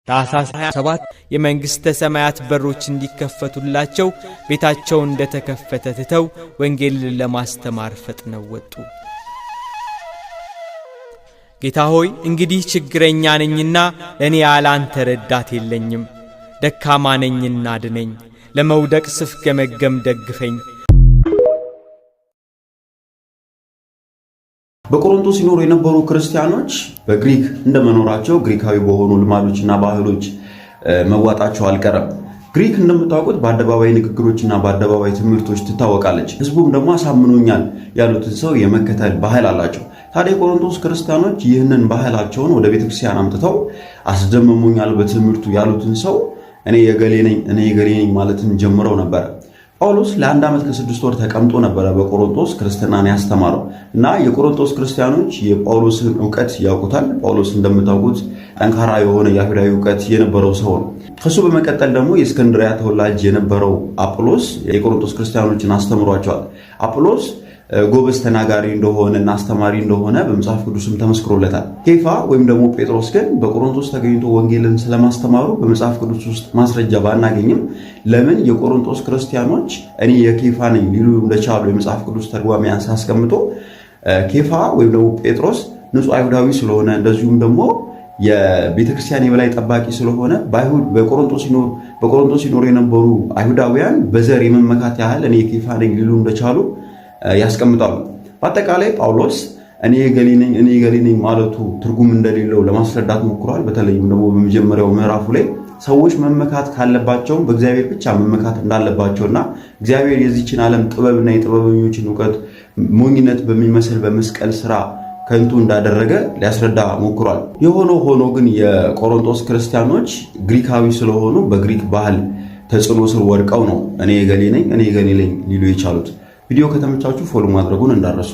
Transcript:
ታኅሳስ 27 የመንግሥተ ሰማያት በሮች እንዲከፈቱላቸው ቤታቸው እንደተከፈተ ትተው ወንጌልን ለማስተማር ፈጥነው ወጡ። ጌታ ሆይ እንግዲህ ችግረኛ ነኝና ለኔ ያላንተ ረዳት የለኝም፣ ደካማ ነኝና አድነኝ፣ ለመውደቅ ስፍገመገም ደግፈኝ። በቆሮንቶስ ሲኖሩ የነበሩ ክርስቲያኖች በግሪክ እንደመኖራቸው ግሪካዊ በሆኑ ልማዶችና ባህሎች መዋጣቸው አልቀረም። ግሪክ እንደምታውቁት በአደባባይ ንግግሮችና በአደባባይ ትምህርቶች ትታወቃለች። ህዝቡም ደግሞ አሳምኖኛል ያሉትን ሰው የመከተል ባህል አላቸው። ታዲያ የቆሮንቶስ ክርስቲያኖች ይህንን ባህላቸውን ወደ ቤተክርስቲያን አምጥተው አስደምሞኛል በትምህርቱ ያሉትን ሰው እኔ የገሌ ነኝ ማለትን ጀምረው ነበር። ጳውሎስ ለአንድ ዓመት ከ6 ወር ተቀምጦ ነበረ በቆሮንቶስ ክርስትናን ያስተማረው እና የቆሮንቶስ ክርስቲያኖች የጳውሎስን ዕውቀት ያውቁታል። ጳውሎስ እንደምታውቁት ጠንካራ የሆነ የአይሁዳዊ ዕውቀት የነበረው ሰው ነው። ከሱ በመቀጠል ደግሞ የእስክንድርያ ተወላጅ የነበረው አጵሎስ የቆሮንቶስ ክርስቲያኖችን አስተምሯቸዋል። አጵሎስ ጎበዝ ተናጋሪ እንደሆነ እና አስተማሪ እንደሆነ በመጽሐፍ ቅዱስም ተመስክሮለታል። ኬፋ ወይም ደግሞ ጴጥሮስ ግን በቆሮንቶስ ተገኝቶ ወንጌልን ስለማስተማሩ በመጽሐፍ ቅዱስ ውስጥ ማስረጃ ባናገኝም ለምን የቆሮንቶስ ክርስቲያኖች እኔ የኬፋ ነኝ ሊሉ እንደቻሉ የመጽሐፍ ቅዱስ ተርጓሚያን ሳስቀምጦ ኬፋ ወይም ደግሞ ጴጥሮስ ንጹሕ አይሁዳዊ ስለሆነ እንደዚሁም ደግሞ የቤተክርስቲያን የበላይ ጠባቂ ስለሆነ በቆሮንቶስ ሲኖሩ የነበሩ አይሁዳውያን በዘር የመመካት ያህል እኔ የኬፋ ነኝ ሊሉ እንደቻሉ ያስቀምጣሉ። በአጠቃላይ ጳውሎስ እኔ ገሌ ነኝ ማለቱ ትርጉም እንደሌለው ለማስረዳት ሞክሯል። በተለይም ደግሞ በመጀመሪያው ምዕራፉ ላይ ሰዎች መመካት ካለባቸው በእግዚአብሔር ብቻ መመካት እንዳለባቸውና እግዚአብሔር የዚችን ዓለም ጥበብና የጥበበኞችን ዕውቀት ሞኝነት በሚመስል በመስቀል ስራ ከንቱ እንዳደረገ ሊያስረዳ ሞክሯል። የሆነው ሆኖ ግን የቆሮንቶስ ክርስቲያኖች ግሪካዊ ስለሆኑ በግሪክ ባህል ተጽዕኖ ስር ወድቀው ነው እኔ ገሌ ነኝ ሊሉ የቻሉት። ቪዲዮ ከተመቻችሁ ፎሎ ማድረጉን እንዳትረሱ።